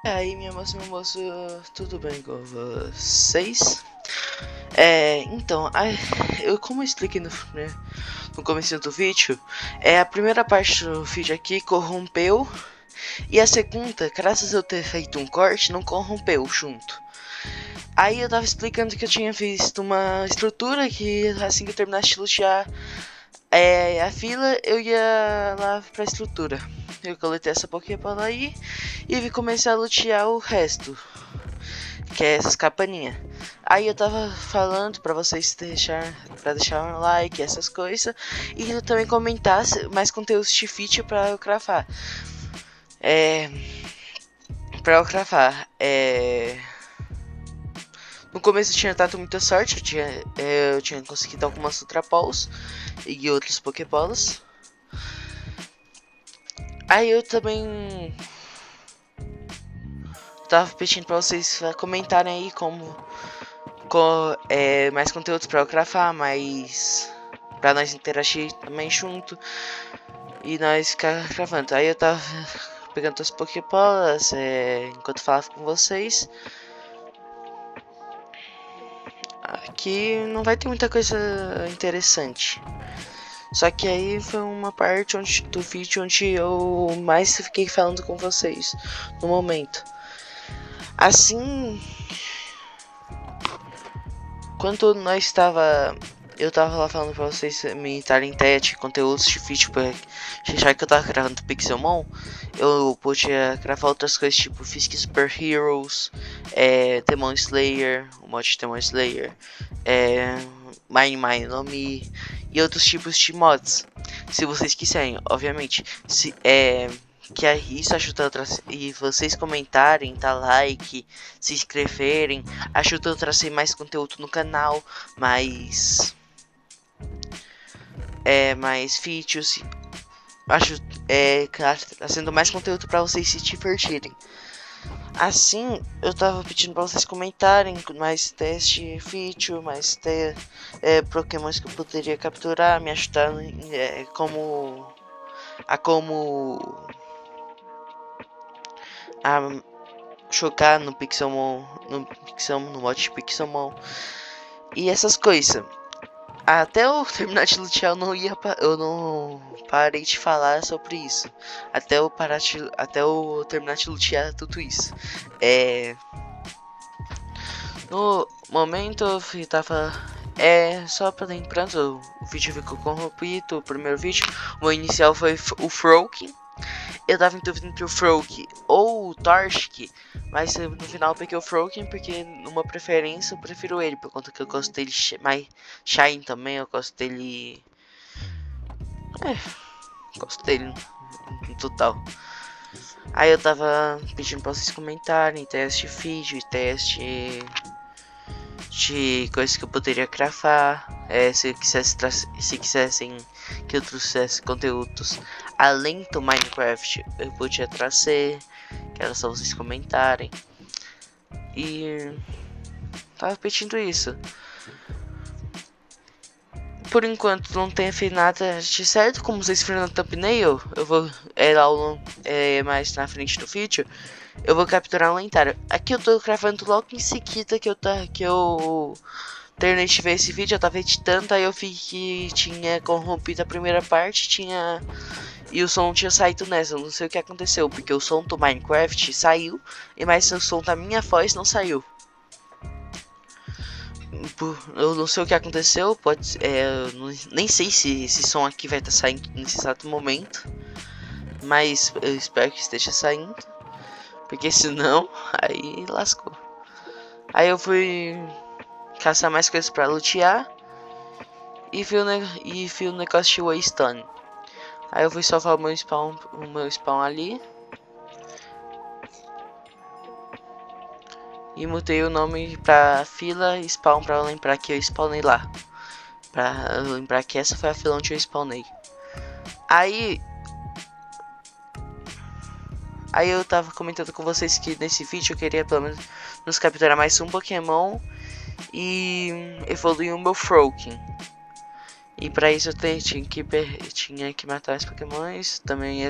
E aí, minha moça, meu moço, tudo bem com vocês? Então, eu como eu expliquei no começo do vídeo, a primeira parte do vídeo aqui corrompeu e a segunda, graças a eu ter feito um corte, não corrompeu junto. Aí eu tava explicando que eu tinha visto uma estrutura que assim que eu terminasse de lutear a fila, eu ia lá pra estrutura. Eu coletei essa Pokébola aí e comecei a lutear o resto, que é essas campainhas. Aí eu tava falando pra vocês deixar um like, essas coisas, e também comentar mais conteúdos de feat pra eu cravar. É, pra eu cravar. No começo eu tinha dado muita sorte, eu tinha conseguido algumas Ultra Balls e outros Pokébolas. Aí eu também tava pedindo pra vocês comentarem aí mais conteúdos pra eu cravar, mais pra nós interagir também junto e nós ficar gravando. Aí eu tava pegando as Pokébolas enquanto falava com vocês. Aqui não vai ter muita coisa interessante. Só que aí foi uma parte do vídeo onde eu mais fiquei falando com vocês no momento. Assim, quando eu tava lá falando pra vocês me darem teste, conteúdos de vídeo, já que eu tava gravando Pixelmon, eu podia gravar outras coisas tipo Fisk Super Heroes, Demon Slayer, o mod de Demon Slayer, Mine Mine no Mi e outros tipos de mods. Se vocês quiserem, obviamente. Que isso ajuda e vocês comentarem, dar like, se inscreverem, ajuda a trazer mais conteúdo no canal, mais vídeos, trazendo mais conteúdo para vocês se divertirem. Assim, eu tava pedindo para vocês comentarem mais teste vídeo, Pokémons que eu poderia capturar, me ajudar como a jogar no mod de Pixelmon e essas coisas. Até eu terminar de lutear, eu não parei de falar sobre isso. Até eu terminar de lutear tudo isso. No momento eu tava só pra lembrando, o vídeo ficou corrompido, o primeiro vídeo. O inicial foi o Froakie. Eu tava em dúvida entre o Froakie ou o Torchic, mas no final eu peguei o Froakie porque numa preferência eu prefiro ele, por conta que eu gosto dele mais Shine também, eu gosto dele. Gosto dele no total. Aí eu tava pedindo pra vocês comentarem teste de vídeo e teste de coisas que eu poderia cravar. Se quisessem que eu trouxesse conteúdos além do Minecraft, eu podia trazer. Que era só vocês comentarem. E tava pedindo isso. Por enquanto não tem feito nada de certo, como vocês viram no thumbnail, eu vou mais na frente do vídeo, eu vou capturar um lendário. Aqui eu tô gravando logo em seguida que eu terminei de ver esse vídeo, eu tava editando, aí eu vi que tinha corrompido a primeira parte, e o som tinha saído nessa, eu não sei o que aconteceu, porque o som do Minecraft saiu, mas o som da minha voz não saiu. Eu não sei o que aconteceu, nem sei se esse som aqui vai estar saindo nesse exato momento, mas eu espero que esteja saindo, porque senão, aí lascou. Aí eu fui caçar mais coisas pra lutear e vi o negócio de Waystone. Aí eu fui salvar o meu spawn ali e mudei o nome pra fila spawn pra lembrar que eu spawnei lá. Pra lembrar que essa foi a fila onde eu spawnei. Aí eu tava comentando com vocês que nesse vídeo eu queria pelo menos nos capturar mais um Pokémon e evoluir o meu Froakie. E pra isso eu tinha que matar os Pokémons, também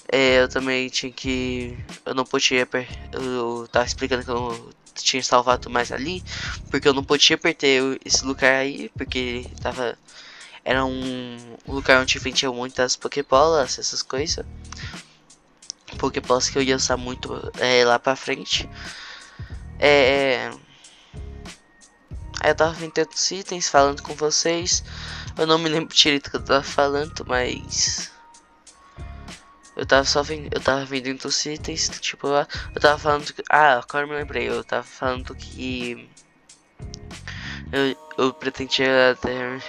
Eu também tinha que... Eu não podia... Eu tava explicando que eu tinha salvado mais ali, porque eu não podia perder esse lugar aí, porque tava... Era um lugar onde vendia muitas Pokébolas, essas coisas. Pokébolas que eu ia usar muito lá pra frente. Aí eu tava vendendo itens, falando com vocês. Eu não me lembro direito do que eu tava falando, mas... Eu tava eu tava vendendo os itens, tipo, eu tava falando que... Ah, agora me lembrei, eu tava falando que... Eu pretendia ter,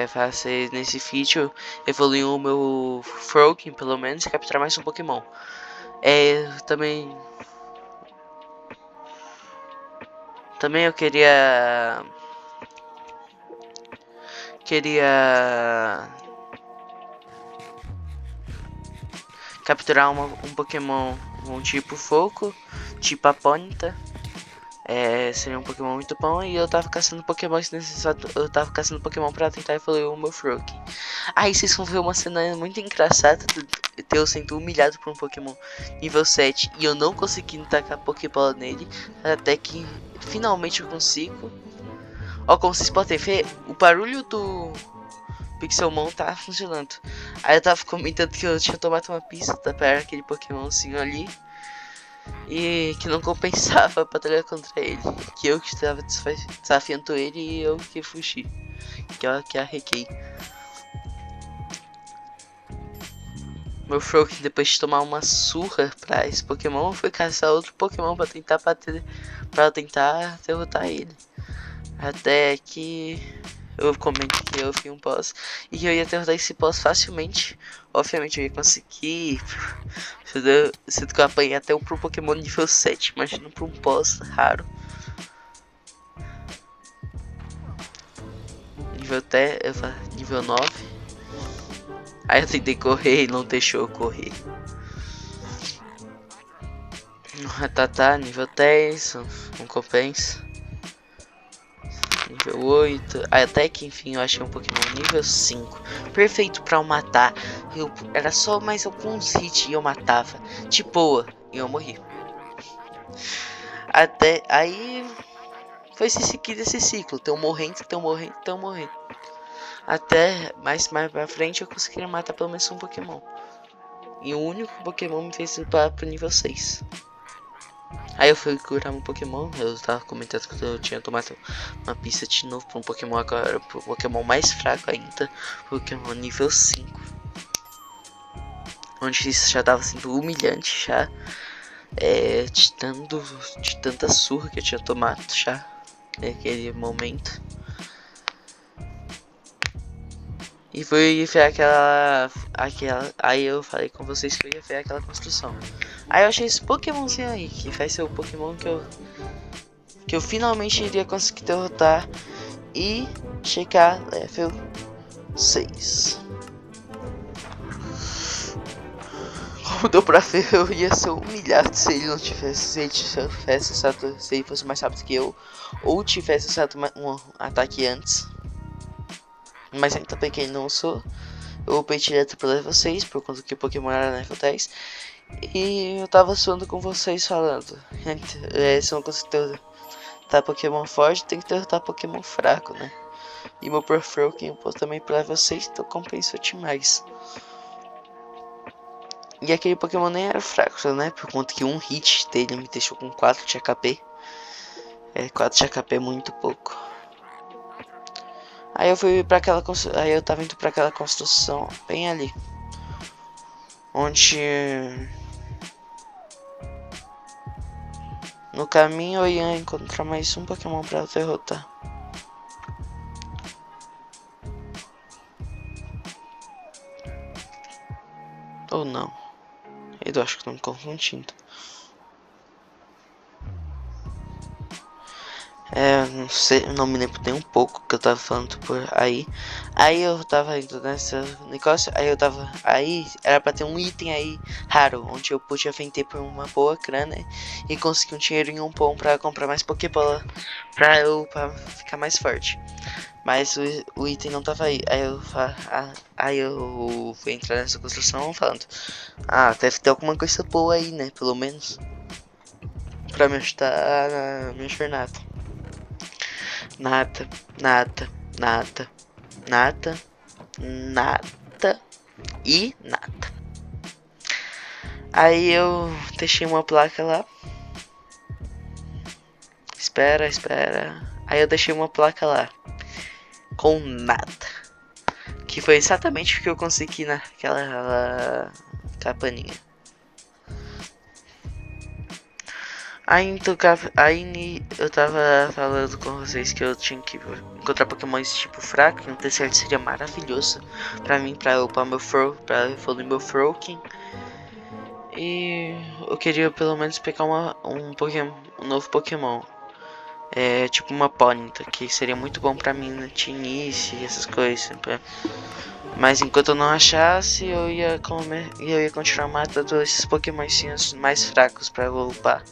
fazer nesse vídeo, evoluir o meu Froakie, pelo menos, e capturar mais um Pokémon. Também eu queria capturar um Pokémon, um tipo foco, tipo a Ponyta. Seria um Pokémon muito bom. E eu tava caçando Pokémon eu tava caçando Pokémon pra tentar evoluir o meu Froakie. Aí vocês vão ver uma cena muito engraçada de eu sendo humilhado por um Pokémon nível 7 e eu não conseguindo tacar Pokébola nele. Até que finalmente eu consigo. Ó, como vocês podem ver, o barulho do Pixelmon tá funcionando. Aí eu tava comentando que eu tinha tomado uma pista para aquele Pokémonzinho ali. E que não compensava batalhar contra ele. Que eu que estava desafiando ele e eu que fugi. Que arrequei. Meu Froakie, depois de tomar uma surra pra esse Pokémon, foi caçar outro Pokémon pra tentar bater. Pra tentar derrotar ele. Até que eu comento que eu fui um boss e que eu ia derrotar esse boss facilmente. Obviamente eu ia conseguir. Sendo que eu apanhei até pro Pokémon nível 7. Imagina pra um boss raro. Nível 9. Aí eu tentei correr e não deixou eu correr. Ratatá, nível 10. Não compensa. Nível 8. Até que enfim eu achei um Pokémon nível 5. Perfeito pra eu matar. Era só mais alguns hits e eu matava. De boa. E eu morri. Até aí. Foi se seguir esse ciclo. Tão morrendo. Até mais pra frente eu conseguiria matar pelo menos um Pokémon. E o único Pokémon me fez ir pro nível 6. Aí eu fui curar um Pokémon, eu tava comentando que eu tinha tomado uma pista de novo pra um Pokémon agora, pro Pokémon mais fraco ainda, Pokémon nível 5. Onde isso já tava sendo humilhante já, de tanta surra que eu tinha tomado já, naquele momento. E foi ver aí eu falei com vocês que eu ia ver aquela construção. Aí eu achei esse Pokémonzinho aí, que vai ser o Pokémon que eu finalmente iria conseguir derrotar e chegar level 6. Como deu pra ver, eu ia ser humilhado se ele não tivesse, se ele fosse mais rápido que eu, ou tivesse usado um ataque antes. Mas ainda bem que ele não usou. Eu upei direto pro level 6, por conta que o Pokémon era level 10. E eu tava suando com vocês falando. Se eu não conseguir derrotar Pokémon forte, tem que derrotar Pokémon fraco, né? E meu Froakie eu também pro level 6, então compensa demais. E aquele Pokémon nem era fraco, né? Por conta que um hit dele me deixou com 4 de HP. 4 de HP é muito pouco. Aí eu fui para aí eu tava indo para aquela construção bem ali. Onde no caminho eu ia encontrar mais um Pokémon para derrotar. Ou não. Eu acho que tô me confundindo. Não sei, não me lembro nem um pouco que eu tava falando por aí. Aí eu tava indo nessa negócio, aí era pra ter um item aí raro, onde eu podia vender por uma boa grana e conseguir um dinheirinho bom pra comprar mais Pokébola pra ficar mais forte. Mas o item não tava aí. Aí eu fui entrar nessa construção falando: ah, deve ter alguma coisa boa aí, né? Pelo menos. Pra me ajudar na minha jornada. Nada, nada, nada, nada, nada e nada. Aí eu deixei uma placa lá. Espera, espera. Aí eu deixei uma placa lá. Com nada. Que foi exatamente o que eu consegui naquela campainha. Aí eu tava falando com vocês que eu tinha que encontrar pokémons tipo fraco, e um terceiro seria maravilhoso pra mim, pra upar meu pra evoluir meu Froakie. E eu queria pelo menos pegar um novo Pokémon. É tipo uma Ponyta, que seria muito bom pra mim no início e essas coisas. Mas enquanto eu não achasse, eu ia continuar matando esses Pokémonzinhos mais fracos pra upar.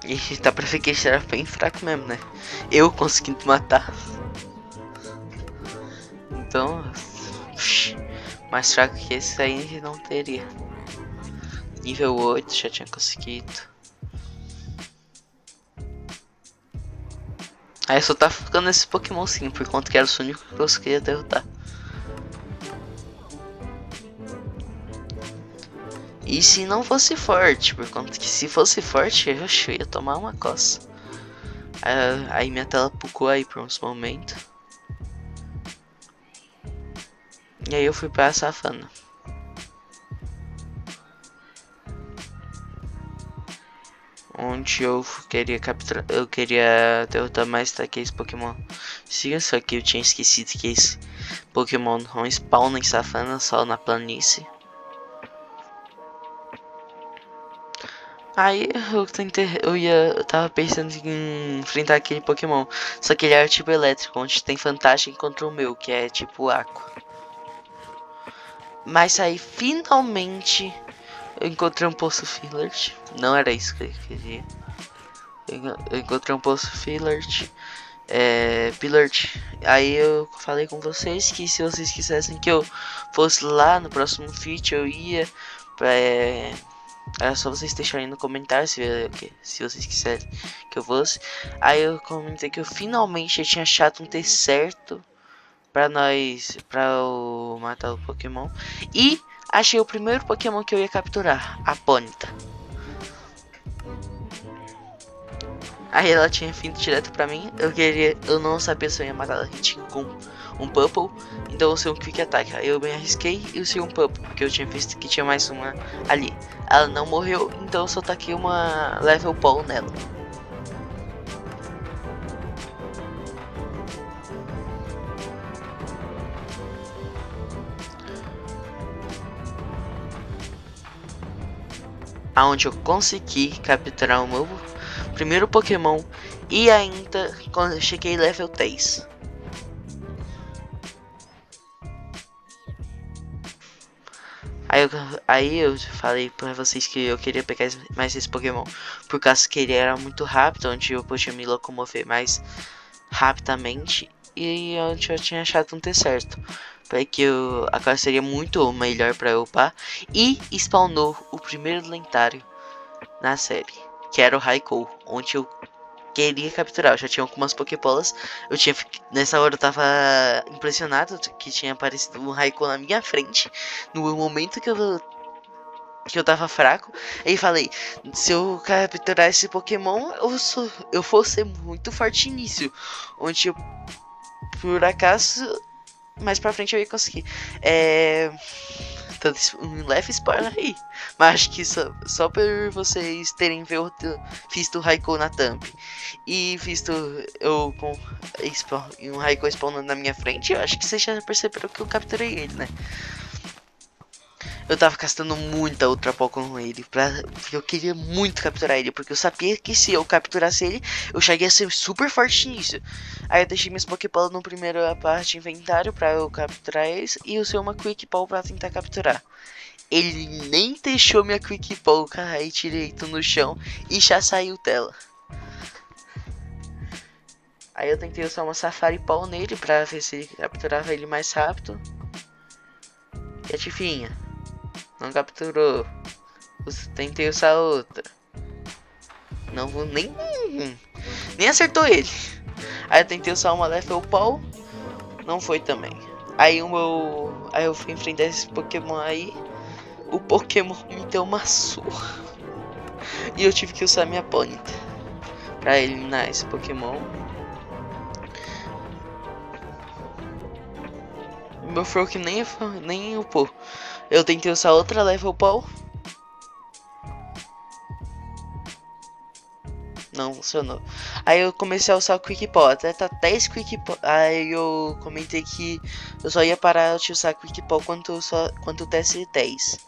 E dá pra ver que esse era bem fraco mesmo, né? Eu conseguindo matar. Então, mais fraco que esse aí não teria. Nível 8 já tinha conseguido. Aí eu só tava ficando nesse Pokémon sim, por conta que era o único que eu conseguia derrotar. E se não fosse forte, por conta que se fosse forte, eu ia tomar uma coça. Aí minha tela pucou aí por uns momentos. E aí eu fui pra Safana. Onde eu queria capturar, eu queria derrotar mais daqueles Pokémon. Sim, só que eu tinha esquecido que esse Pokémon não spawna em Safana, só na planície. Aí eu tava pensando em enfrentar aquele Pokémon, só que ele era tipo elétrico, onde tem vantagem contra o meu, que é tipo Aqua. Mas aí finalmente eu encontrei um poço Fillert. Não era isso que eu queria. Eu encontrei um poço Fillert. Pillard. Aí eu falei com vocês que se vocês quisessem que eu fosse lá no próximo vídeo, eu ia. Era só vocês deixarem no comentário se vocês quiserem que eu fosse. Aí eu comentei que eu finalmente tinha achado um T certo pra eu matar o Pokémon. E achei o primeiro Pokémon que eu ia capturar, a Ponyta. Aí ela tinha vindo direto pra mim. Eu não sabia se eu ia matar ela com um Purple, então eu usei um Quick Attack. Aí eu me arrisquei e usei um Purple, porque eu tinha visto que tinha mais uma ali. Ela não morreu, então eu só taquei uma Level Ball nela. Aonde eu consegui capturar o meu primeiro Pokémon e ainda quando eu cheguei level 3. Aí eu falei pra vocês que eu queria pegar mais esse Pokémon por causa que ele era muito rápido, onde eu podia me locomover mais rapidamente e onde eu tinha achado um ter certo. Para que agora seria muito melhor para eu upar. E spawnou o primeiro lendário na série, que era o Raikou, onde eu queria capturar. Eu já tinha algumas Pokébolas. Nessa hora eu tava impressionado que tinha aparecido um Raikou na minha frente no momento que eu tava fraco. Aí falei, se eu capturar esse Pokémon, eu vou ser muito forte início. Onde eu, por acaso, mais pra frente eu ia conseguir. Tanto um leve spoiler aí. Mas acho que só por vocês terem visto o Raikou na thumb e visto eu com um Raikou spawnando na minha frente, eu acho que vocês já perceberam que eu capturei ele, né? Eu tava gastando muita Ultra Ball com ele, porque eu queria muito capturar ele, porque eu sabia que se eu capturasse ele, eu já ia ser super forte nisso. Aí eu deixei minhas Pokéballs no primeiro parte de inventário pra eu capturar eles, e usei uma Quick Ball pra tentar capturar. Ele nem deixou minha Quick Ball cair direito no chão e já saiu dela. Aí eu tentei usar uma Safari Ball nele pra ver se capturava ele mais rápido. E adivinha? Não capturou. Tentei usar outra. Não vou nem acertou ele. Aí eu tentei usar uma Level Ball. Não foi também. Aí eu fui enfrentar esse Pokémon aí. O Pokémon me deu uma surra. E eu tive que usar minha Ponyta pra eliminar esse Pokémon. Meu Froak nem upou. Eu tentei usar outra Level Ball. Não funcionou. Aí eu comecei a usar o Quick Ball. Até tá 10 Quick Ball. Aí eu comentei que eu só ia parar de usar Quick Ball quando desse 10.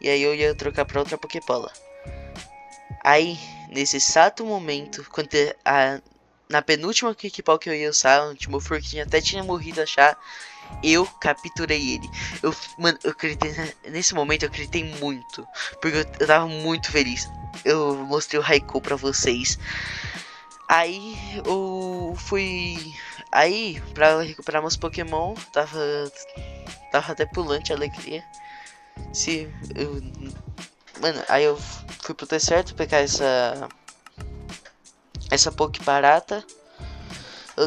E aí eu ia trocar pra outra Pokébola. Aí, nesse exato momento, na penúltima Quick Ball que eu ia usar, onde o meu Froakinho até tinha morrido já, eu capturei ele. Mano, eu acreditei, nesse momento eu acreditei muito, porque eu tava muito feliz. Eu mostrei o Raikou pra vocês. Aí eu fui. Aí, pra recuperar meus Pokémon, tava até pulante a alegria. Mano, aí eu fui pro deserto pegar essa Poké Barata.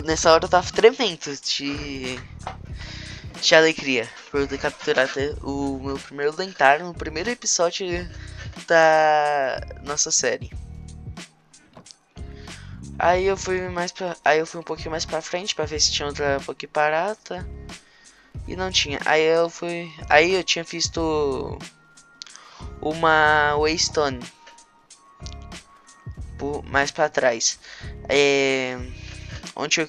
Nessa hora eu tava tremendo de alegria por ter capturado o meu primeiro lendário no primeiro episódio da nossa série. Aí eu fui um pouquinho mais pra frente pra ver se tinha outra Poké Barata. E não tinha. Aí eu tinha visto uma Waystone mais pra trás. Onde eu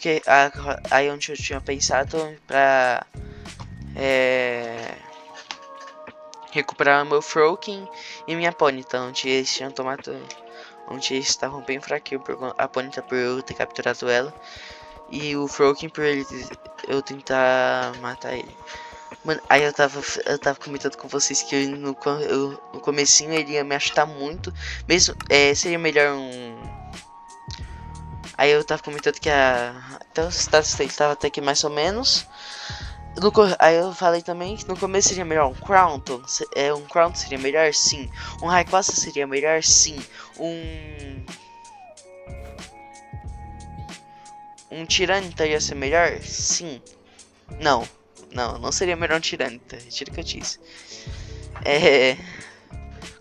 tinha pensado pra recuperar meu Froakie e minha Ponyta, onde eles estavam bem fraquinhos, a Ponyta por eu ter capturado ela e o Froakie por eu tentar matar ele. Mano, aí eu tava comentando com vocês que no comecinho ele ia me ajudar muito, mesmo seria melhor Aí eu tava comentando que até o status dele estava até que mais ou menos. Aí eu falei também que no começo seria melhor um Crownton. Um Crownton seria melhor? Sim. Um Rayquaza seria melhor? Sim. Um Tyranitar ia ser melhor? Sim. Não seria melhor um Tyranitar. Retiro que eu disse.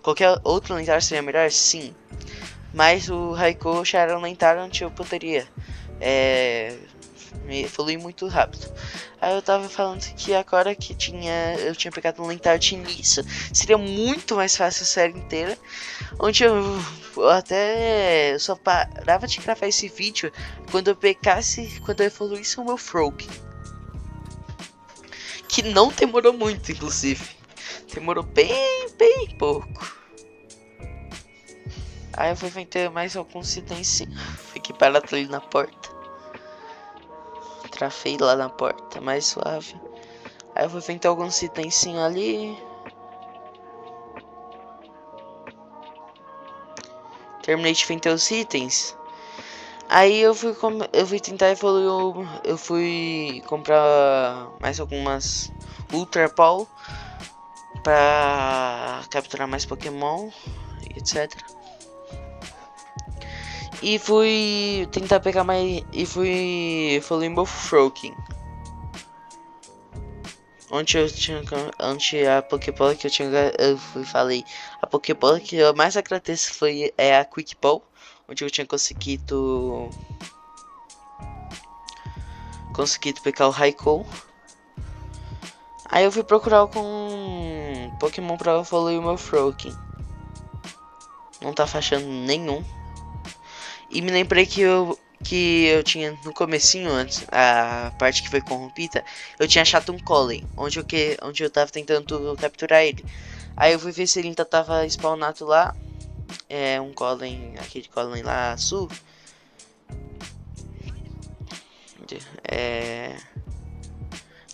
Qualquer outro lendário seria melhor? Sim. Mas o Raikou já era um lendário onde eu poderia me evoluir muito rápido. Aí eu tava falando que agora que eu tinha pegado um lendário de início, seria muito mais fácil a série inteira. Onde eu só parava de gravar esse vídeo quando eu evoluísse o meu Froakie. Que não demorou muito, inclusive. Demorou bem pouco. Aí eu fui vender mais alguns itens. Fiquei parado ali na porta. Trafei lá na porta, mais suave. Aí eu fui vender alguns itens ali. Terminei de vender os itens. Aí eu fui tentar evoluir. Eu fui comprar mais algumas Ultra Ball pra capturar mais Pokémon, etc. E fui tentar pegar mais. E fui evoluir meu Froakie. Onde a Pokébola que eu tinha. Falei. A Pokébola que eu mais agradeço foi a Quick Ball. Onde eu tinha conseguido pegar o Raikou. Aí eu fui procurar algum Pokémon pra evoluir o meu Froakie. Não tá achando nenhum. E me lembrei que eu tinha no comecinho, antes, a parte que foi corrompida, eu tinha achado um Colin, onde eu tava tentando capturar ele. Aí eu fui ver se ele ainda tava spawnado lá. Um Colin, aquele Colin lá azul.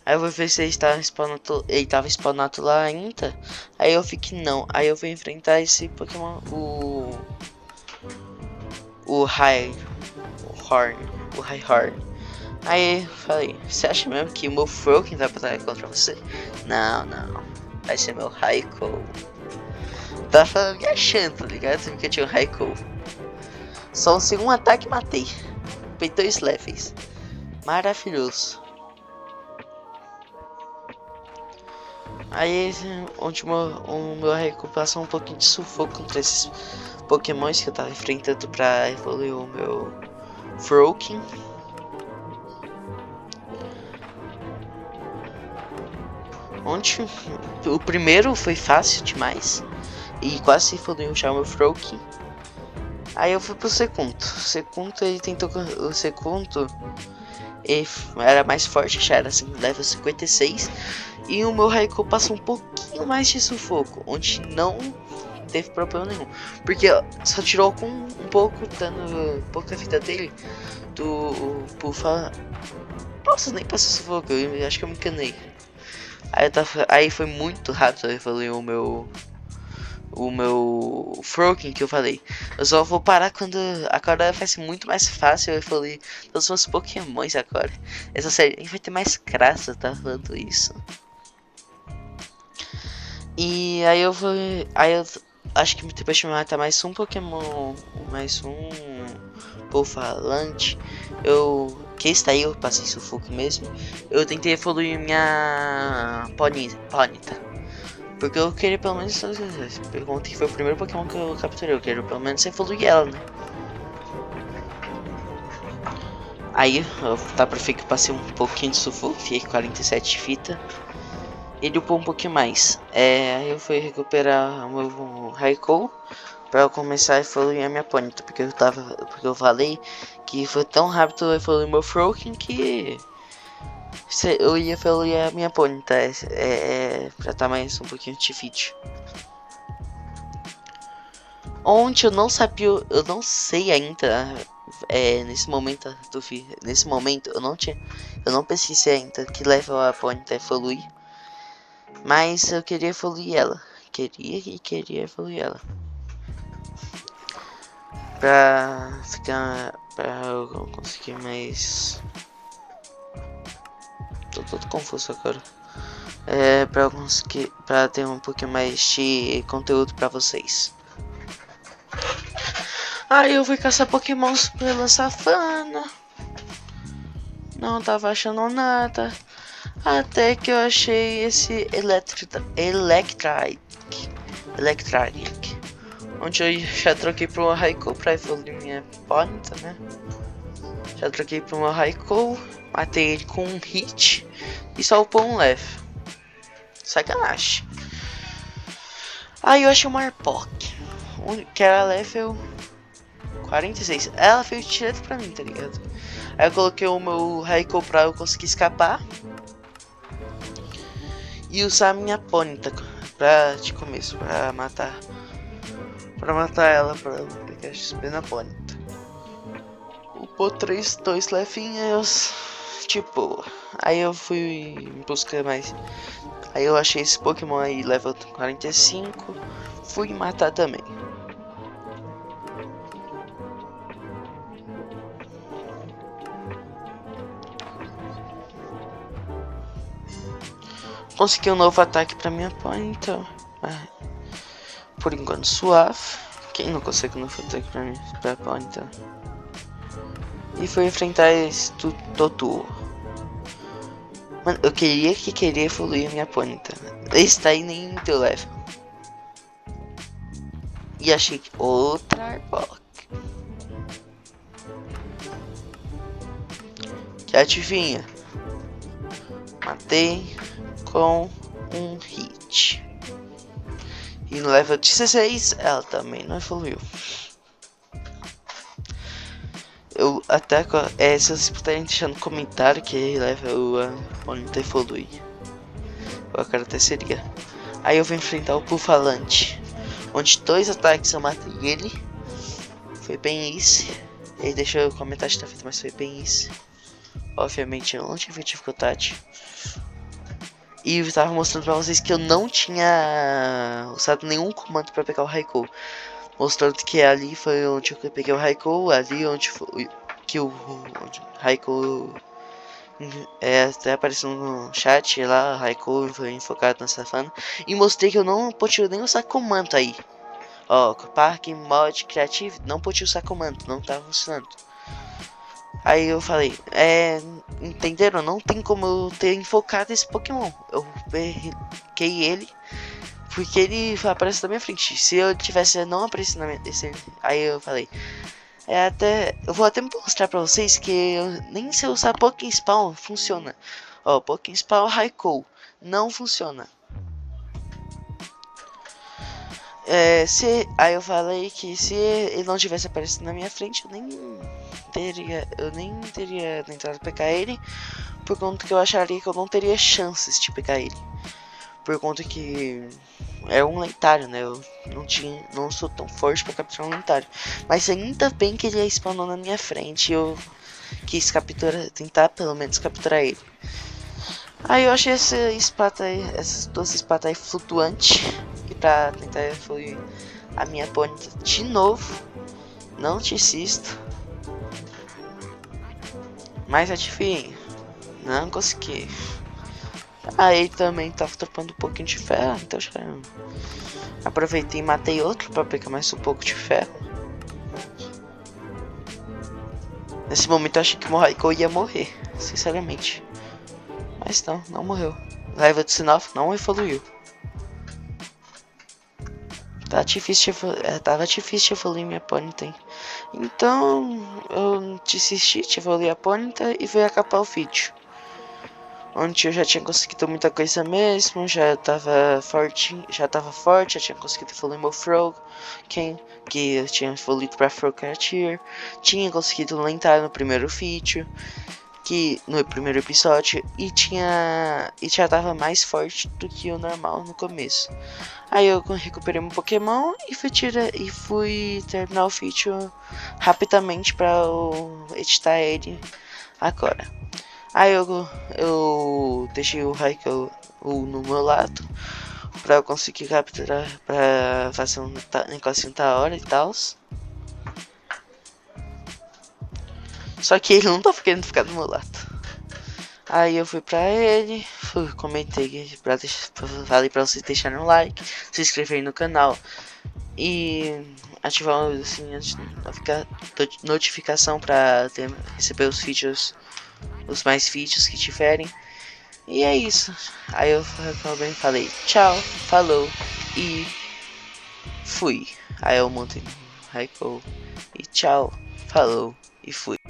Aí eu vou ver se ele tava spawnado lá ainda. Aí eu vi que não. Aí eu vou enfrentar esse Pokémon, o Horn. o High Horn. Aí falei, você acha mesmo que o meu Froakie vai batalhar contra você? Não, não. Vai ser meu Raikou. Tava falando me achando, tá ligado? Porque eu tinha um Raikou. Só um ataque e matei. Peitou 2 levels. Maravilhoso. Aí onde o meu Raikou passou um pouquinho de sufoco contra esses Pokémons que eu tava enfrentando pra evoluir o meu Froakie. Onde o primeiro foi fácil demais e quase evoluiu já o meu Froakie. Aí eu fui pro segundo. O segundo ele tentou. O segundo ele era mais forte, já era assim, level 56. E o meu Raikou passou um pouquinho mais de sufoco, onde não teve problema nenhum. Porque só tirou com um pouco, dando pouca vida dele. Por falar. Nossa, nem passou sufoco, eu acho que eu me enganei. Aí foi muito rápido eu evoluir o meu Froakie que eu falei. Eu só vou parar quando agora vai ser muito mais fácil eu evoluir todos os meus Pokémons agora. Essa série vai ter mais graça, tá falando isso. E aí eu vou. Aí eu acho que depois de me matar mais um Pokémon. Mais um Bufalante. Que está aí, eu passei sufoco mesmo. Eu tentei evoluir minha Ponyta. Porque eu queria pelo menos. Pergunta que foi o primeiro Pokémon que eu capturei. Eu quero pelo menos evoluir ela, né? Aí, tá pra ver que eu passei um pouquinho de sufoco. Fiquei com 47 fita. Ele upou um pouquinho mais. Aí eu fui recuperar o meu Raikou pra eu começar a evoluir a minha Ponyta. Porque eu falei que foi tão rápido eu evoluir meu Froakie que eu ia evoluir a minha Ponyta. Pra estar mais um pouquinho de fit. Onde eu não sabia, eu não sei ainda. Nesse momento eu não pesquisei ainda que level a Ponyta evoluir. Mas eu queria evoluir ela. Queria evoluir ela. Pra eu conseguir mais. Tô todo confuso agora. Pra eu conseguir. Pra ter um pouquinho mais de conteúdo pra vocês. Aí eu fui caçar Pokémons pela savana. Não tava achando nada. Até que eu achei esse Electric. Onde eu já troquei para um Raikou pra evoluir minha Ponyta, né? Já troquei para um Raikou, matei ele com um hit e só upou um level. Sacanagem. Aí eu achei uma Arpok, que era level 46. Ela veio direto pra mim, tá ligado? Aí eu coloquei o meu Raikou pra eu conseguir escapar e usar a minha Ponyta de começo pra matar. Pra matar ela, pra pegar XP na Ponyta. Upou 2 levinhos. Tipo, aí eu fui em busca mais. Aí eu achei esse Pokémon aí, level 45. Fui matar também. Consegui um novo ataque pra minha Ponyta. Por enquanto suave. Quem não consegue um novo ataque pra Ponyta? E foi enfrentar esse Totu. Mano, eu queria evoluir a minha Ponyta. Esse daí nem deu level. E achei que outra Arbok. Que adivinha? Matei com um hit. E no level 16 ela também não evoluiu. Eu até se vocês puderem deixar no comentário que level a Ponyta evolui, eu agradeceria. Aí eu vou enfrentar o Bufalante, onde 2 ataques eu matei ele. Foi bem isso. Ele deixou eu com a metade da vida, mas foi bem isso. Obviamente eu não tive dificuldade. E eu tava mostrando pra vocês que eu não tinha usado nenhum comando pra pegar o Raikou. Mostrando que ali foi onde eu peguei o Raikou, ali onde foi que o Raikou até apareceu no chat lá, Raikou foi enfocado na safana, e mostrei que eu não podia nem usar comando aí. Ó, Parque Mod Creative, não podia usar comando, não tava funcionando. Aí eu falei, entenderam? Não tem como eu ter enfocado esse Pokémon. Eu peguei ele porque ele aparece na minha frente. Se eu tivesse não aparecido na minha aí eu falei, eu vou até mostrar pra vocês que nem se eu usar Pokéspawn funciona. Ó, Pokéspawn Raikou não funciona. Aí eu falei que se ele não tivesse aparecido na minha frente, eu nem teria tentado pegar ele, por conta que eu acharia que eu não teria chances de pegar ele, por conta que é um lentário, né? Eu não sou tão forte para capturar um lentário, mas ainda bem que ele spawnou na minha frente, eu quis tentar pelo menos capturar ele. Aí eu achei essas duas espadas aí flutuantes, e pra tentar evoluir a minha Ponyta de novo, não te insisto, mas adivinha, não consegui. Aí também tava tropando um pouquinho de ferro, então já aproveitei e matei outro pra pegar mais um pouco de ferro. Nesse momento eu achei que o Raikou ia morrer, sinceramente. Mas não morreu. Level 19 não evoluiu. Tava difícil de evoluir minha Ponyta. Então eu desisti de evoluir a Ponyta e veio acabar o vídeo. Onde eu já tinha conseguido muita coisa mesmo, já tava forte, já tinha conseguido evoluir meu Froakie, que eu tinha evoluído pra Frogatier, tinha conseguido lentar no primeiro vídeo, no primeiro episódio, e já tava mais forte do que o normal no começo. Aí eu recuperei meu Pokémon e fui terminar o vídeo rapidamente para editar ele agora. Aí eu deixei o Raikou no meu lado pra eu conseguir capturar, pra fazer um negocinho da hora e tal. Só que ele não tava querendo ficar do meu lado. Aí eu fui pra ele, comentei, falei pra vocês deixarem um like, se inscreverem no canal e ativar assim, a notificação pra receber os mais vídeos que tiverem. E é isso. Aí eu falei tchau, falou e fui. Aí eu montei no Raikou e tchau, falou e fui.